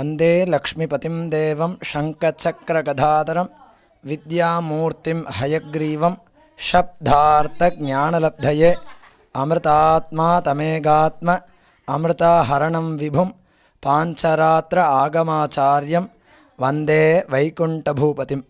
वंदे लक्ष्मीपतिं देवं शंखचक्रगदाधरं विद्यामूर्तिं हयग्रीवं शब्दार्थज्ञानलब्धये अमृतात्मा तमेगात्म अमृताहरणं विभुं पांचरात्र आगमाचार्यं वंदे वैकुंठभूपतिम्.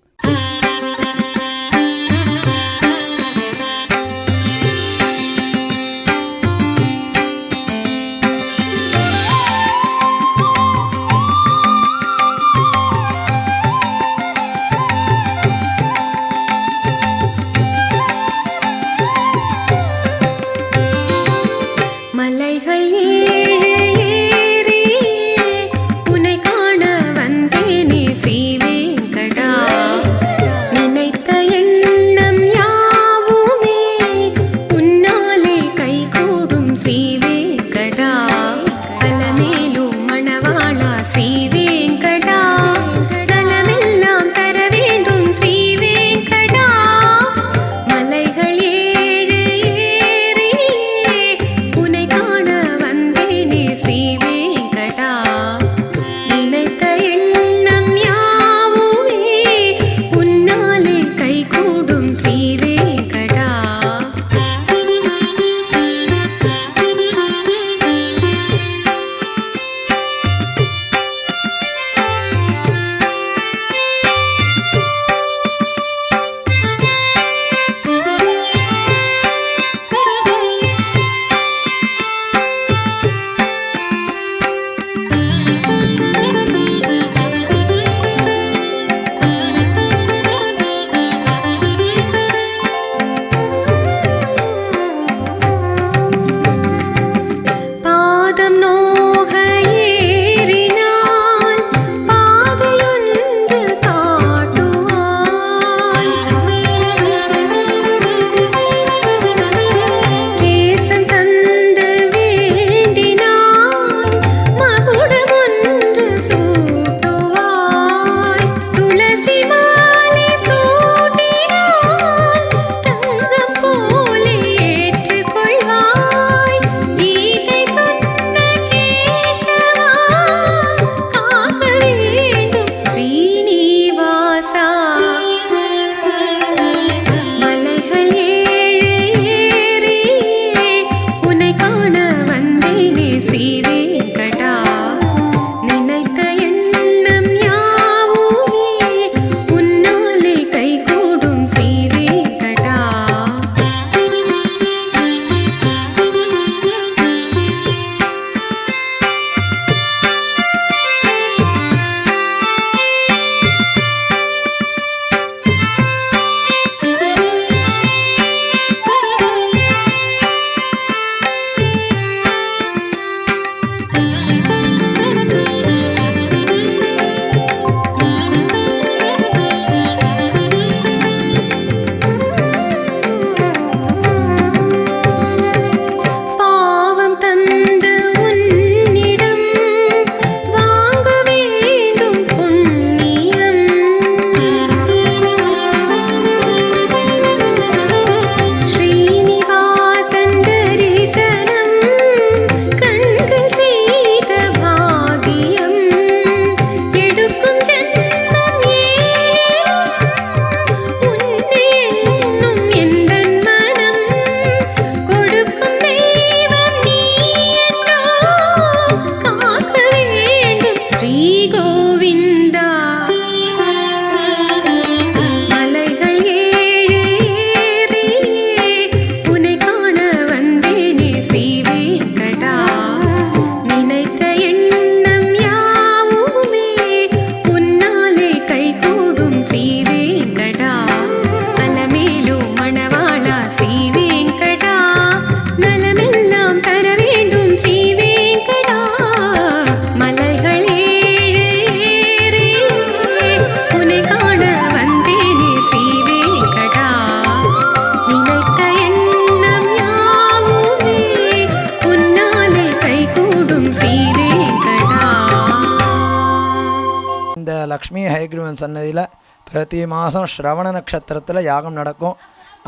லக்ஷ்மி ஹயக்ரீவன் சன்னதியில் பிரதி மாதம் ஸ்ரவண நட்சத்திரத்தில் யாகம் நடக்கும்.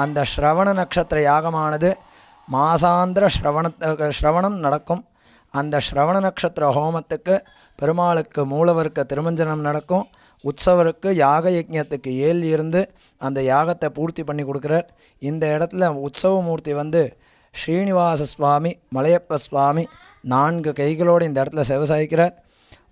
அந்த ஸ்ரவண நட்சத்திர யாகமானது மாசாந்திர ஸ்ரவணம் நடக்கும். அந்த ஸ்ரவண நட்சத்திர ஹோமத்துக்கு பெருமாளுக்கு மூலவருக்கு திருமஞ்சனம் நடக்கும். உற்சவருக்கு யாக யஜ்ஞத்துக்கு இருந்து அந்த யாகத்தை பூர்த்தி பண்ணி கொடுக்குறார். இந்த இடத்துல உற்சவ மூர்த்தி வந்து ஸ்ரீனிவாச சுவாமி மலையப்ப சுவாமி 4 கைகளோடு இந்த இடத்துல விவசாயிக்கிறார்.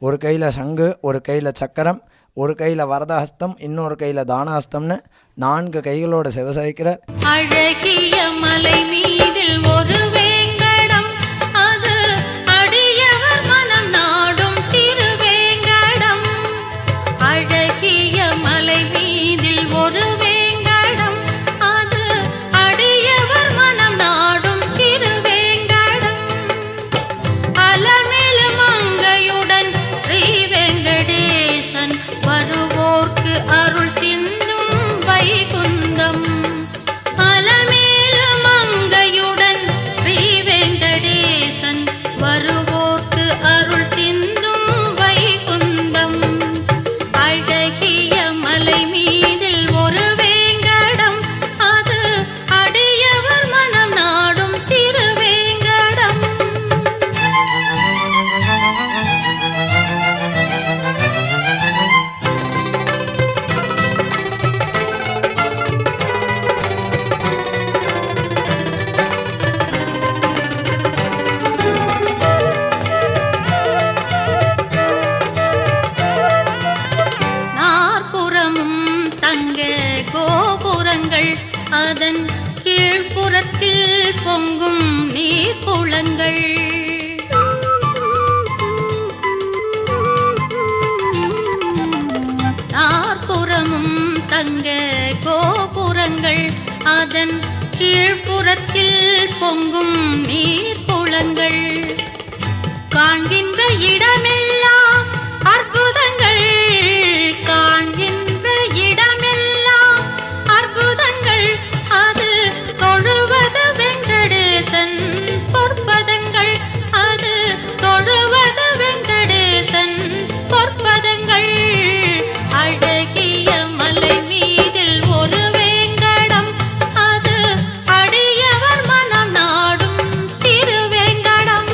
ஒரு கையில் சங்கு, ஒரு கையில் சக்கரம், ஒரு கையில் வரதஹஸ்தம், இன்னொரு கையில் தானஹஸ்தம்னு 4 கைகளோட விவசாயிக்கிறார். அழகிய மலை மீதில் ஒரு வேங்கடம், அது அடியவர் மனம் நாடும் திருவேங்கடம். அழகிய மலை மீதில் ஒரு வேங்கடம், அது அடியவர் மனம் நாடும் திருவேங்கடம். அலமேல மங்கையுடன் ஸ்ரீ வெங்கடேசன் வருவோர்க்கு அருள் சிந்தும் வைகுந்தம். அலமேல மங்கையுடன் ஸ்ரீ வெங்கடேசன் வருவோர்க்கு அருள் சிந்தும் வைகுந்தம். அழகிய மலை மீதில் ஒரு வேங்கடம், அது அடியவர் மனம் நாடும் திருவேங்கடம். நாற்புறமும் தங்க கோபுரங்கள், அதன் கீழ்ப்புறத்தில் பொங்கும் நீர்க்குளங்கள். நாற்புறமும் தங்க கோபுரங்கள், அதன் கீழ்ப்புறத்தில் பொங்கும் நீர்க்குளங்கள். காண்கின்ற இடமெல்லாம் அற்புதங்கள், காண்கின்ற இடமெல்லாம் அற்புதங்கள். அது தொழுவது வெங்கடேசன் பொற்பதங்கள், அது தொழுவது வெங்கடேசன் பொற்பதங்கள். அழகிய மலை மீதில் ஒரு வேங்கடம், அது அடியவர் மனம் நாடும் திருவேங்கடம்.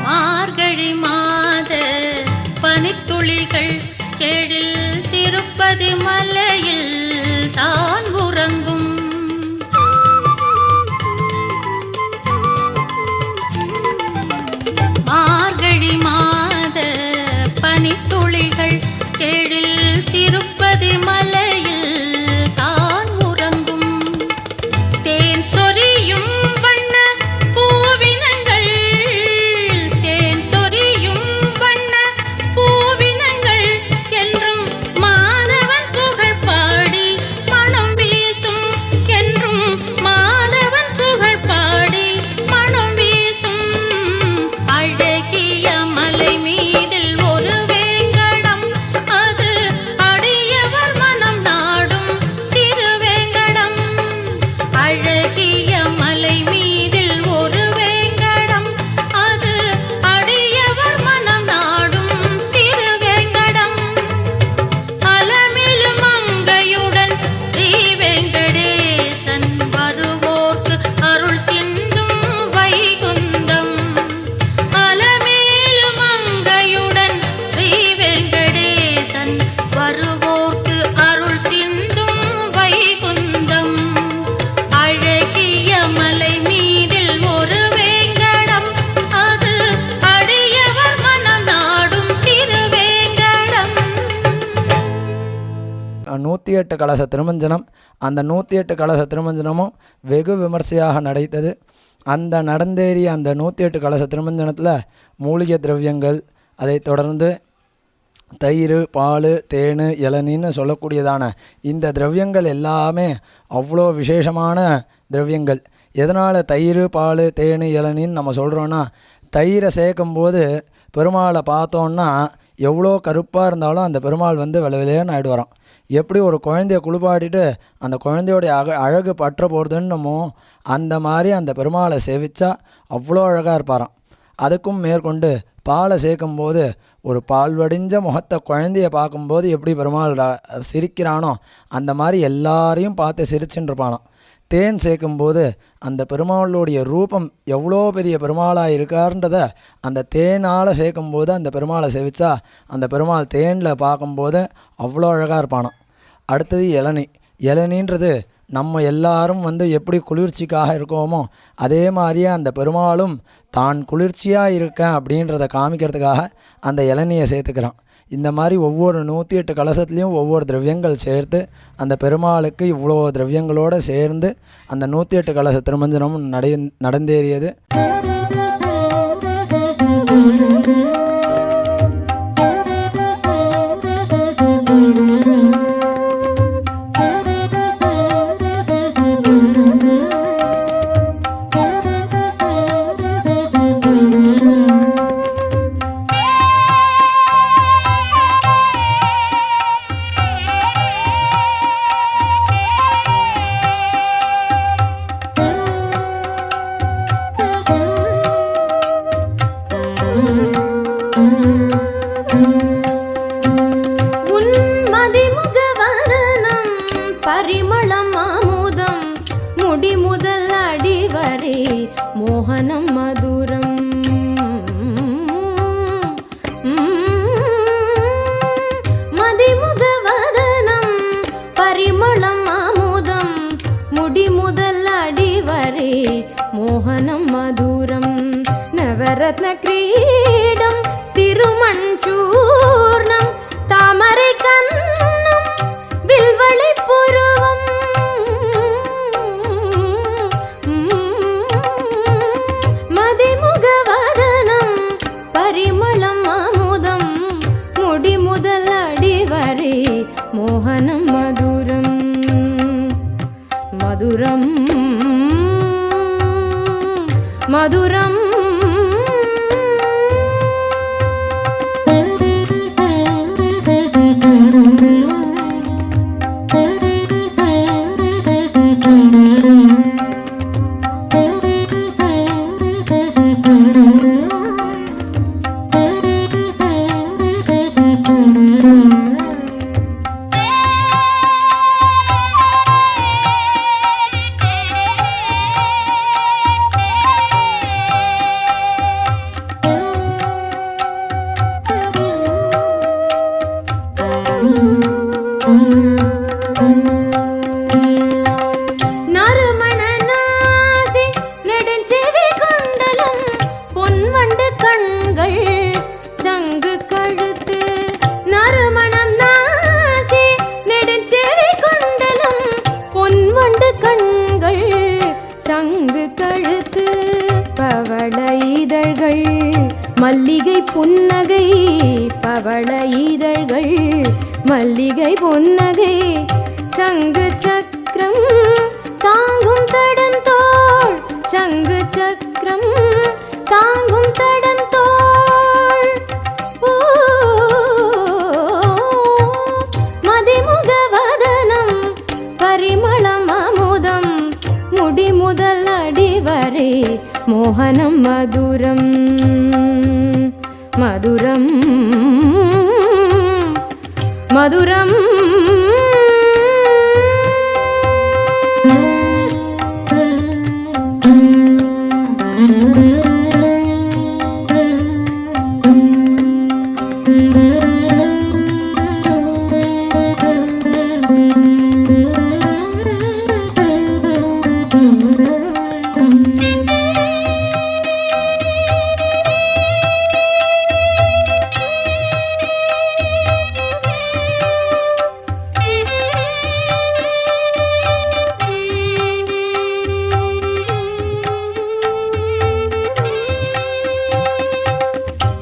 மார்கழி மாத பனித்துளிகள் எழில் திருப்பதி மலையில் தான் உறங்கும். மார்கழி மாத பனித்துளிகள் எழில் திருப்பதி மலையில் தான் உறங்கும். தேன் சொரியும் வண்ண பூவினங்கள், தேன் சொரியும் வண்ண பூவினங்கள் என்றும் மாதவன் புகழ் பாடி மனம் வீசும். என்றும் மாதவன் புகழ் பாடி மனம் வீசும். அழகிய மலை மீதில் ஒரு வேங்கடம், அது அடியவர் மனம் நாடும் திருவேங்கடம். அழகிய மலை மீதில் ஒரு வேங்கடம், அது அடியவர் மனம் நாடும் திருவேங்கடம். அலமேலு மங்கையுடன் ஸ்ரீ வெங்கடேசன் வருவோர்க்கு அருள் சிந்தும் வைகுந்தம். அலமேலு மங்கையுடன் ஸ்ரீ வெங்கடேசன் வருவோர்க்கு அருள் சிந்தும் வைகுந்தம். அழகிய மலை மீதில் ஒரு வேங்கடம், அது அடியவர் மனம் நாடும் திருவேங்கடம். 108 கலச திருமஞ்சனம். அந்த 108 கலச திருமஞ்சனமும் வெகு விமர்சையாக நடைத்தது. அந்த நடந்தேறிய அந்த 108 கலச திருமஞ்சனத்தில் மூலிகை திரவியங்கள், அதைத் தொடர்ந்து தயிர், பால், தேன், இளநீன்னு சொல்லக்கூடியதான இந்த திரவியங்கள் எல்லாமே அவ்வளோ விசேஷமான திரவியங்கள். எதனால் தயிர், பால், தேன், இளநீன்னு நம்ம சொல்கிறோன்னா, தயிரை சேர்க்கும்போது பெருமாளை பார்த்தோன்னா எவ்வளோ கருப்பாக இருந்தாலும் அந்த பெருமாள் வந்து வெள்ளை வெளியேன்னு ஆகிடுவாராம். எப்படி ஒரு குழந்தைய குளிப்பாட்டிட்டு அந்த குழந்தையோடைய அழகு பற்ற போகிறதுன்னமோ அந்த மாதிரி அந்த பெருமாளை சேவிச்சா அவ்வளோ அழகாக இருப்பாராம். அதுக்கும் மேற்கொண்டு பாலை சேர்க்கும்போது ஒரு பால் வடிஞ்ச முகத்தை குழந்தைய பார்க்கும்போது எப்படி பெருமாள் சிரிக்கிறானோ அந்த மாதிரி எல்லாரையும் பார்த்து சிரிச்சுன்னு இருப்பானாம். தேன் சேர்க்கும்போது அந்த பெருமாளுடைய ரூபம் எவ்வளோ பெரிய பெருமாளாக இருக்காருன்றதை அந்த தேனால் சேர்க்கும்போது அந்த பெருமாளை சேவிச்சா அந்த பெருமாள் தேனில் பார்க்கும்போது அவ்வளோ அழகாக இருப்பானாம். அடுத்தது இளநின்றது நம்ம எல்லாரும் எப்படி குளிர்ச்சிக்காக இருக்கோமோ அதே மாதிரியே அந்த பெருமாளும் தான் குளிர்ச்சியாக இருக்கேன் அப்படின்றத காமிக்கிறதுக்காக அந்த இளநியை சேர்த்துக்கிறான். இந்த மாதிரி ஒவ்வொரு 108 கலசத்துலேயும் ஒவ்வொரு திரவியங்கள் சேர்த்து அந்த பெருமாளுக்கு இவ்வளோ திரவியங்களோடு சேர்ந்து அந்த 108 கலச திருமஞ்சனம் நடந்தேறியது. பரிமளம் அமுதம் முடி முதல் அடிவரே மோகனம் மதுரம் மதிமுக வதனம் பரிமளம் அமுதம் முடி முதல் அடிவரே மோகனம் மதுரம் நவரத்ன கிரீடம் திருமஞ்சூர்ணம் தாமரை கண்ணம் வில்வளை புருவம் மதிமுக வதனம் பரிமளம் அமுதம் முடி முதல் அடிவரே மோகனம் மதுரம் மதுரம் மதுரம் நறுமணநாசி நெடுஞ்செவி குண்டலம் பொன்வண்டு கண்கள் சங்கு கழுத்து நறுமணம் நாசி நெடுஞ்செவி குண்டலம் பொன்வண்டு கண்கள் சங்கு கழுத்து பவள இதழ்கள் மல்லிகை புன்னகை பவள இதழ்கள் மல்லிகை புன்னகை சங்கு சக்கரம் தாங்கும் தடந்தோள் சங்கு சக்கரம் தாங்கும் தடந்தோள் மதிமுக வதனம் பரிமளம் அமுதம் முடி முதல் அடிவரே மோகனம் மதுரம் மதுரம் மதுரம்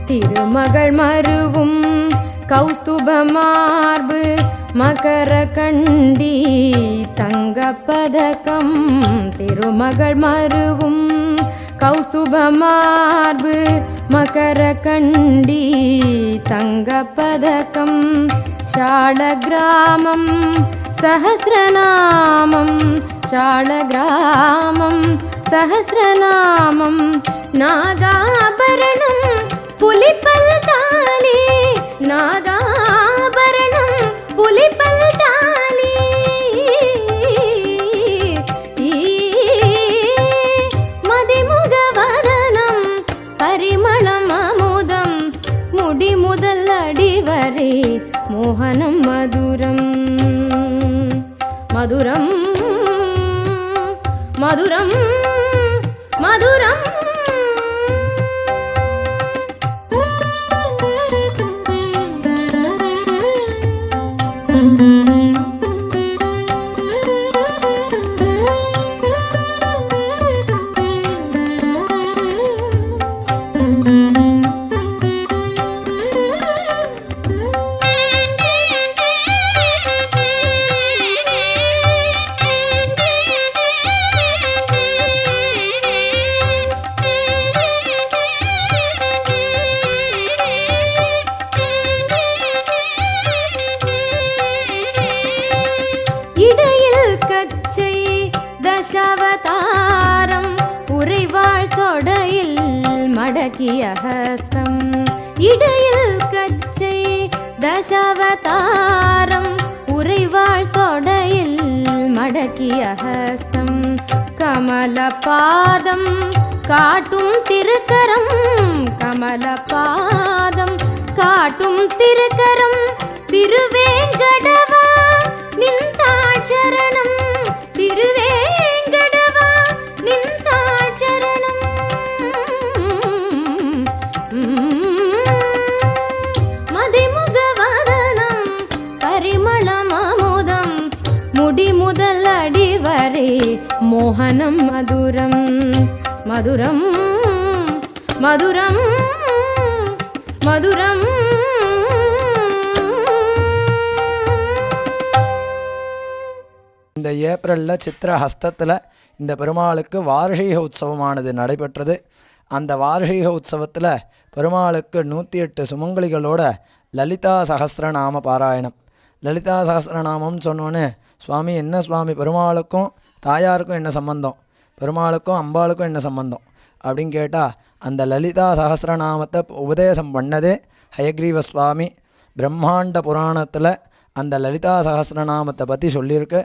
திருமகள் மருவும் கௌஸ்துப மார்பு மகர கண்டி தங்க பதக்கம் திருமகள் மருவும் கௌஸ்துப மார்பு மகர கண்டி தங்க பதக்கம் शालग्रामं सहस्रनामं शालग्रामं सहस्रनामं नागाभरणं पुलिपल्ताली नागाभरणं पुलिपल्ताली मदिमुगवदनं परिमलं अमुदं मुडि मुदल अडिवरे मोहनं मधुरं मधुरं मधुरं मधुरं दशावतारं उरिवाळ तोडैयिल मडकिय हस्तं इडैयिल कच्चै दशावतारं उरिवाळ तोडैयिल मडकिय हस्तं कमलपादं काटुं तिरुकरं कमलपादं काटुं तिरुकरं तिरुवेंकटवा निन्ताळ शरणं तिरुवेंकटवा निन्ताळ शरणं मदिमुगवदनं परिमलममुदं मुडि मुदल अडिवरे मोहनं मधुरं मधुरं मधुरं मधुरं இந்த ஏப்ரலில் சித்திர ஹஸ்தத்தில் இந்த பெருமாளுக்கு வார்ஷிக உற்சவமானது நடைபெற்றது. அந்த வார்ஷிக உற்சவத்தில் பெருமாளுக்கு 108 சுமங்கலிகளோட லலிதா சகஸ்ரநாம பாராயணம். லலிதா சகஸ்ரநாமம்னு சொன்னோன்னே சுவாமி என்ன சுவாமி பெருமாளுக்கும் தாயாருக்கும் என்ன சம்பந்தம், பெருமாளுக்கும் அம்பாளுக்கும் என்ன சம்பந்தம் அப்படின்னு கேட்டால் அந்த லலிதா சகஸ்ரநாமத்தை உபதேசம் பண்ணதே ஹயக்ரீவ சுவாமி. பிரம்மாண்ட புராணத்தில் அந்த லலிதா சகஸ்ரநாமத்தை பற்றி சொல்லியிருக்கு.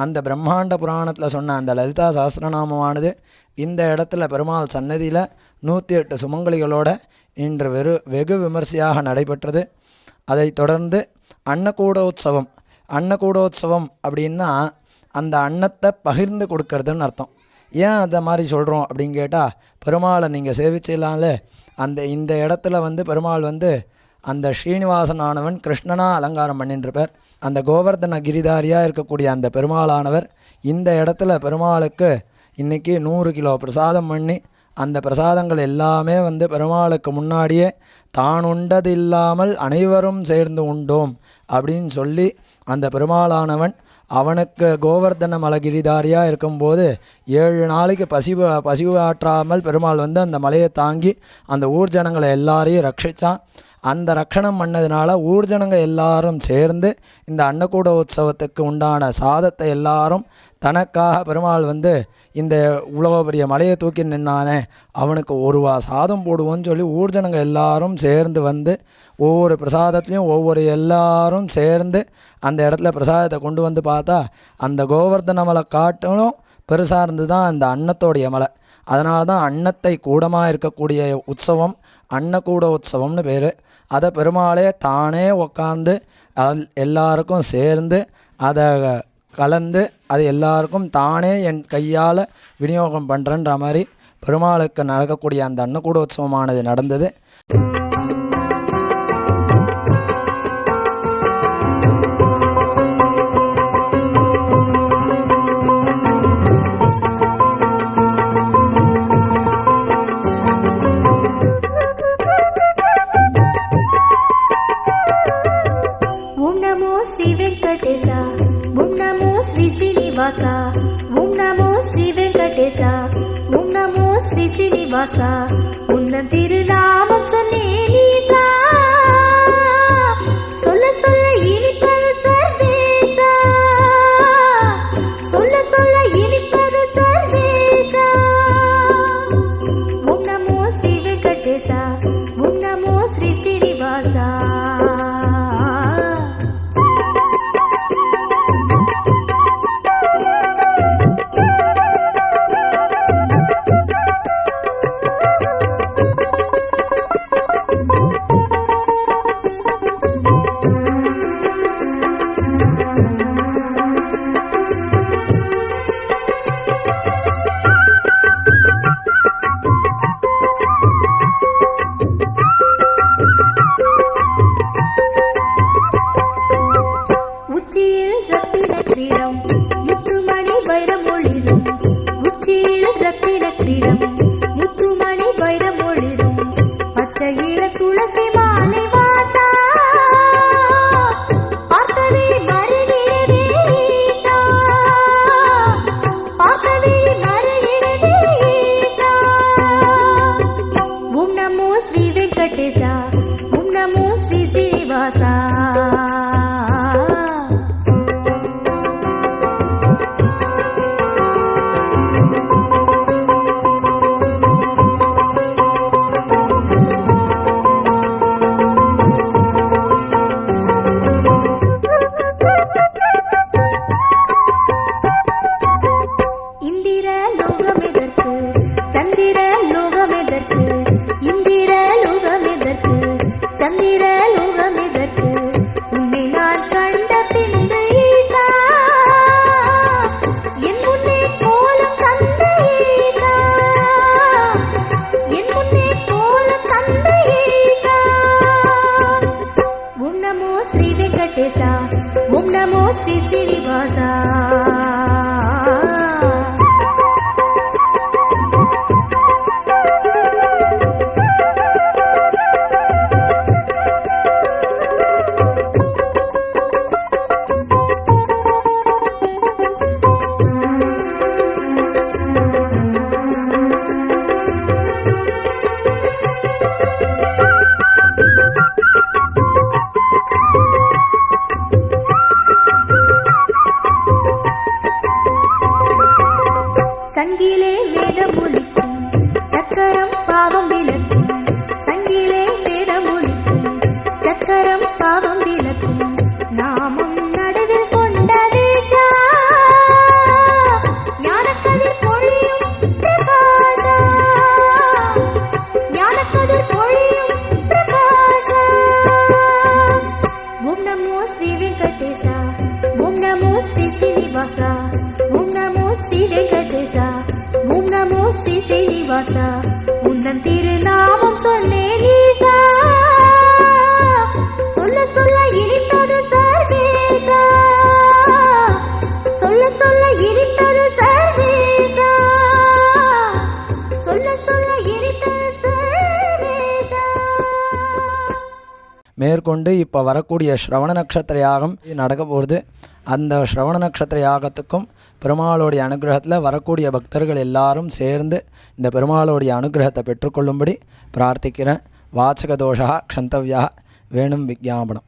அந்த பிரம்மாண்ட புராணத்தில் சொன்ன அந்த லலிதா சகஸ்ரநாமமானது இந்த இடத்துல பெருமாள் சன்னதியில் 108 சுமங்கலிகளோட இன்று வெகு விமர்சையாக நடைபெற்றது. அதை தொடர்ந்து அன்னகூடோத்சவம். அன்னகூடோத்சவம் அப்படின்னா அந்த அன்னத்தை பகிர்ந்து கொடுக்கறதுன்னு அர்த்தம். ஏன் அதை மாதிரி சொல்கிறோம் அப்படின்னு கேட்டால் பெருமாளை நீங்கள் சேவிச்சிடலாம்ல. இந்த இடத்துல பெருமாள் அந்த ஸ்ரீனிவாசனானவன் கிருஷ்ணனாக அலங்காரம் பண்ணிட்டுருப்பார். அந்த கோவர்தன கிரிதாரியாக இருக்கக்கூடிய அந்த பெருமாளானவர் இந்த இடத்துல பெருமாளுக்கு இன்றைக்கி 100 கிலோ பிரசாதம் பண்ணி அந்த பிரசாதங்கள் எல்லாமே பெருமாளுக்கு முன்னாடியே தான் உண்டது இல்லாமல் அனைவரும் சேர்ந்து உண்டோம் அப்படின்னு சொல்லி அந்த பெருமாளானவன் அவனுக்கு கோவர்தன மலகிரிதாரியாக இருக்கும்போது 7 நாளைக்கு பசிவு ஆற்றாமல் பெருமாள் அந்த மலையை தாங்கி அந்த ஊர் ஜனங்களை எல்லாரையும் ரட்சித்தான். அந்த ரட்சணம் பண்ணதுனால ஊர் ஜனங்க எல்லாரும் சேர்ந்து இந்த அன்னகூட உற்சவத்துக்கு உண்டான சாதத்தை எல்லாரும் தனக்காக பெருமாள் இந்த இவ்வளோ பெரிய மலையை தூக்கி நின்னானே அவனுக்கு 1 ரூபா சாதம் போடுவோன்னு சொல்லி ஊர் ஜனங்க எல்லாரும் சேர்ந்து ஒவ்வொரு பிரசாதத்துலேயும் எல்லாரும் சேர்ந்து அந்த இடத்துல பிரசாதத்தை கொண்டு பார்த்தா அந்த கோவர்தன மலை காட்டிலும் பெருசாக இருந்து தான் அந்த அன்னத்தோடைய மலை. அதனால தான் அன்னத்தை கூடமாக இருக்கக்கூடிய உற்சவம் அன்னகூட உற்சவம்னு பேர். அதை பெருமாளே தானே உக்காந்து எல்லாருக்கும் சேர்ந்து அதை கலந்து அது எல்லாருக்கும் தானே என் கையால் விநியோகம் பண்ணுறன்ற மாதிரி பெருமாளுக்கு நடக்கக்கூடிய அந்த அன்னகூட உற்சவமானது நடந்தது. ஸ்ரீனிவாசா உன்னன் திருநாமம் சொன்னே நீசா சொல்ல சொல்ல இனி నమో శ్రీ శ్రీనివాస. ఓం నమో శ్రీ శ్రీనివాస. சங்கிலே வேதமொலிக்கும் சக்கரம் பாவம் விளக்கும். சங்கிலே வேதமொலிக்கும் சக்கரம் பாவம் விளக்கும். நாமம் நடுவில் கொண்ட வேஷா ஞானக்கதிர் பொழியும் பிரகாசா. ஞானக்கதிர் பொழியும் பிரகாசா. ஓம் நமோ ஸ்ரீ வெங்கடேசா. ஓம் நமோ ஸ்ரீ ஸ்ரீனிவாசா. ஓம் நமோ ஸ்ரீ வெங்கடேசா. ஓம் நமோ ஸ்ரீ ஸ்ரீனிவாசா. உந்தன் திருநாமம் சொன்னேன் ஈசா. சொல்ல சொல்ல இனித்தது சர்வேசா. சொல்ல சொல்ல இனித்தது சர்வேசா. சொல்ல சொல்ல இனித்தது சர்வேசா. மேற்கொண்டு இப்போ வரக்கூடிய ஸ்ரவண நட்சத்திர யாகம் நடக்க போகிறது. அந்த ஸ்ரவண நட்சத்திர யாகத்துக்கும் பெருமாளுடைய அனுகிரகத்தில் வரக்கூடிய பக்தர்கள் எல்லாரும் சேர்ந்து இந்த பெருமாளுடைய அனுகிரகத்தை பெற்றுக்கொள்ளும்படி பிரார்த்திக்கிறேன். வாச்சக தோஷா க்ஷந்தவ்யா வேணும் விஜாபனம்.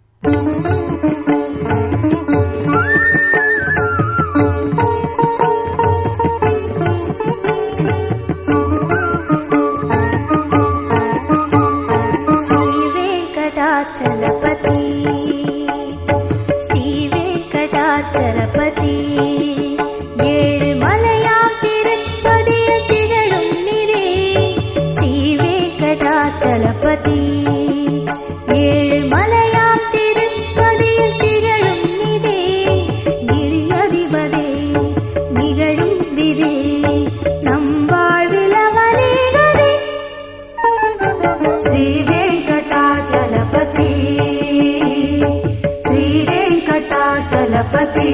ஸ்ரீ வெங்கடாச்சலபதி. ஸ்ரீ வெங்கடாச்சலபதி. ஏழு மலையாம் திருப்பதியில் திகழும் நிதி. ஸ்ரீ வெங்கடாச்சலபதி. ஏழு மலையாம் திருப்பதியில் திகழும் நிதி. கிரி அதிபதி நிகழும் விதி. நம் வாழ்வில் அவனே கதி. ஸ்ரீ வெங்கடாச்சலபதி. ஸ்ரீ வெங்கடாச்சலபதி.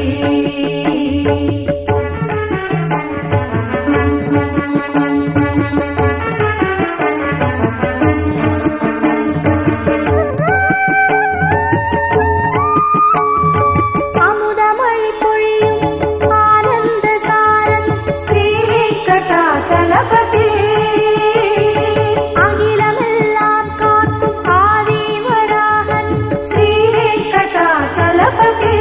அமுதமழை பொழியும் ஆனந்த சாரன். ஸ்ரீ வெங்கடாச்சலபதி. அகிலமெல்லாம் காக்கும் ஆதிவராகன். ஸ்ரீ வெங்கடாச்சலபதி.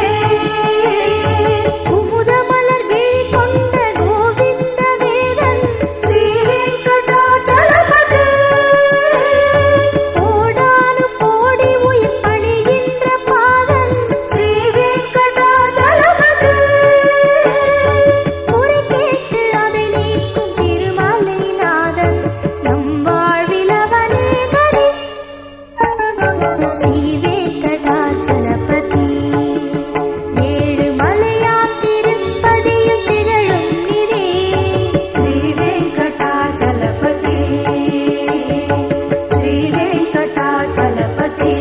குமுதமலர் விழி கொண்ட கோவிந்த வேதன். ஸ்ரீ வெங்கடாச்சலபதி. கோடானு கோடி உயிர் பணிகின்ற பாதன். ஸ்ரீ வெங்கடாச்சலபதி. குறை கேட்டு அதை நீக்கும் திருமலை நாதன். நம் வாழ்வில் அவனே கதி. ஸ்ரீ வெங்கடாச்சலபதி. ஏழு மலையாம் திருப்பதியில் திகழும் நிதி. ஸ்ரீ வெங்கடாச்சலபதி. ஸ்ரீ வெங்கடாச்சலபதி.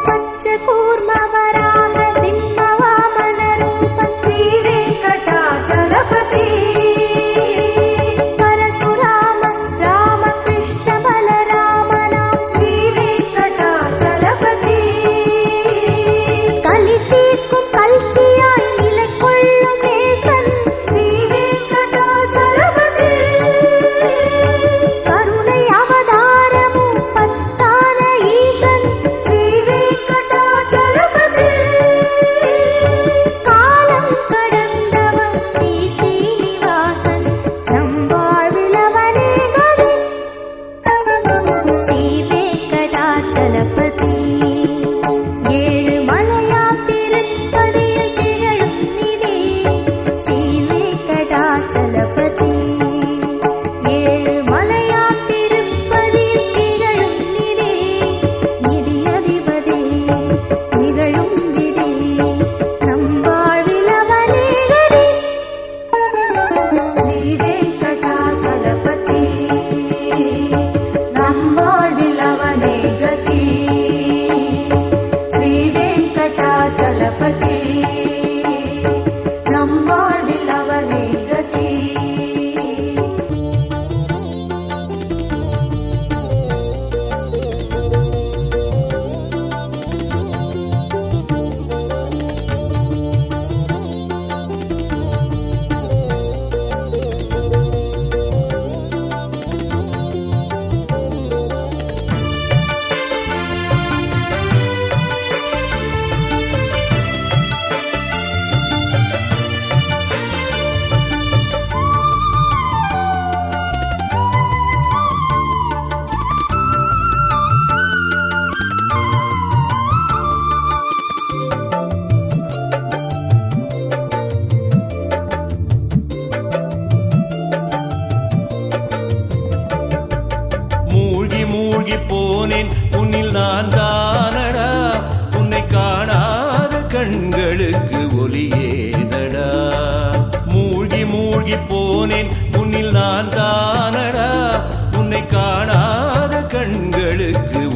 பச்ச கூர்மவரா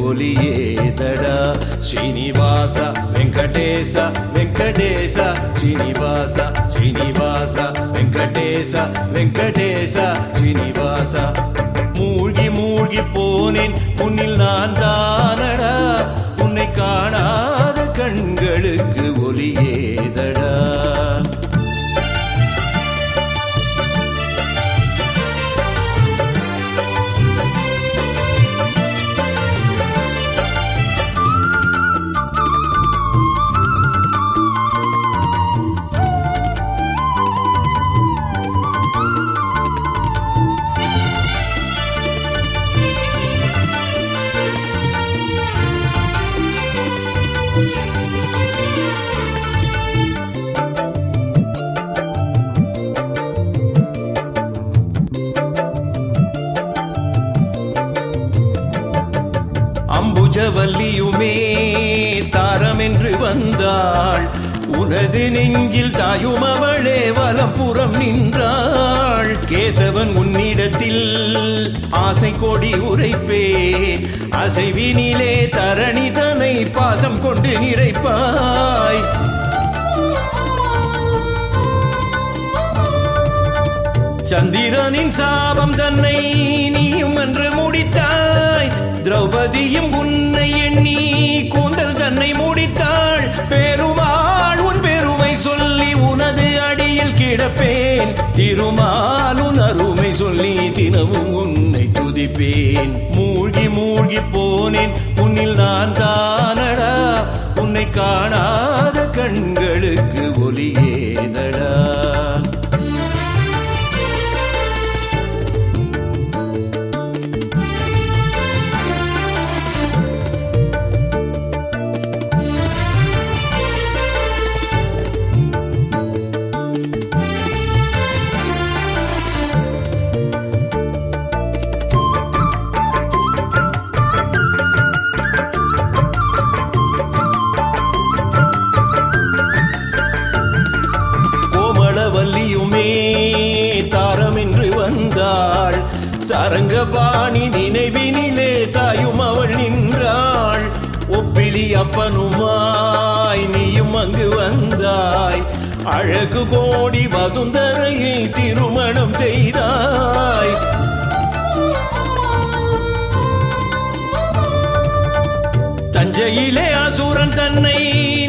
ஒலியேதடா. ஸ்ரீனிவாச வெங்கடேச வெங்கடேச ஸ்ரீனிவாச ஸ்ரீனிவாச வெங்கடேச வெங்கடேச ஸ்ரீனிவாச. மூழ்கி மூழ்கி போனேன் உன்னில் நான் தானடா, உன்னை காணாத கண்களுக்கு ஒலியேதடா. அம்புஜவல்லியுமே தாரமென்று வந்தாள், உனது நெஞ்சில் தாயும் அவளே வலப்புறம் நின்றாள். கேசவன் உன்னிடத்தில் ஆசை கொடி உரைப்பேன், அசைவினிலே தரணிதனை பாசம் கொண்டு நிறைப்பாய். சந்திரனின் சாபம் தன்னை நீயும் என்று முடித்தாய், திரௌபதியும் உன்னை எண்ணி கூந்தல் தன்னை முடித்தாள். பெருமாள் உன் பெருமை சொல்லி உனது அடியில் கிடப்பேன், திருமால் உன் அருமை சொல்லி தினமும் உன்னை துதிப்பேன். மூழ்கி மூழ்கி போனேன் உன்னில் நான் தானடா, உன்னை காணாத கண்களுக்கு ஒலியேதடா. வல்லியுமே தாரம் என்று வந்தாள், சரங்கபாணி நினைவினிலே தாயும் அவள் நின்றாள். ஒப்பிலி அப்பனுமாய் நீயும் அங்கு வந்தாய், அழகு கோடி வசுந்தரையை திருமணம் செய்தாய். தஞ்சையிலே அசுரன் தன்னை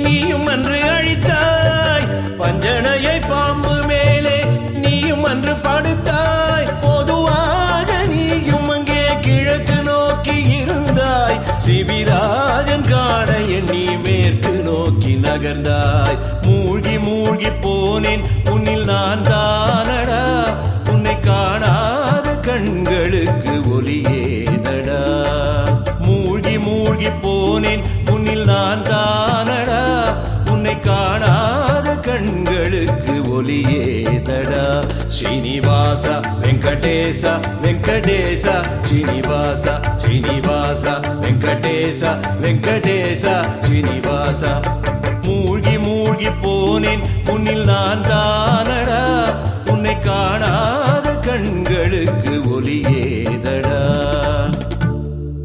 நீயும் அன்று அழித்தாய், பஞ்சனையை பாம்பு மேலே நீயும் அன்று படுத்தாய். பொதுவாக நீயும் அங்கே கிழக்கு நோக்கி இருந்தாய், சிவிராஜன் காண எண்ணி மேற்கு நோக்கி நகர்ந்தாய். மூழ்கி மூழ்கி போனேன் உன்னில் நான் தானடா, உன்னை காணாத கண்களுக்கு ஒலியேதடா. மூழ்கி மூழ்கி போனேன் உன்னில் நான் தானடா, உன்னை காணாத கண்களுக்கு ஒலியேதடா. ஸ்ரீனிவாச வெங்கடேச வெங்கடேச ஸ்ரீனிவாச ஸ்ரீனிவாச வெங்கடேச வெங்கடேச ஸ்ரீனிவாச. மூழ்கி மூழ்கி போனேன் உன்னில் நான் தானடா, உன்னை காணாத கண்களுக்கு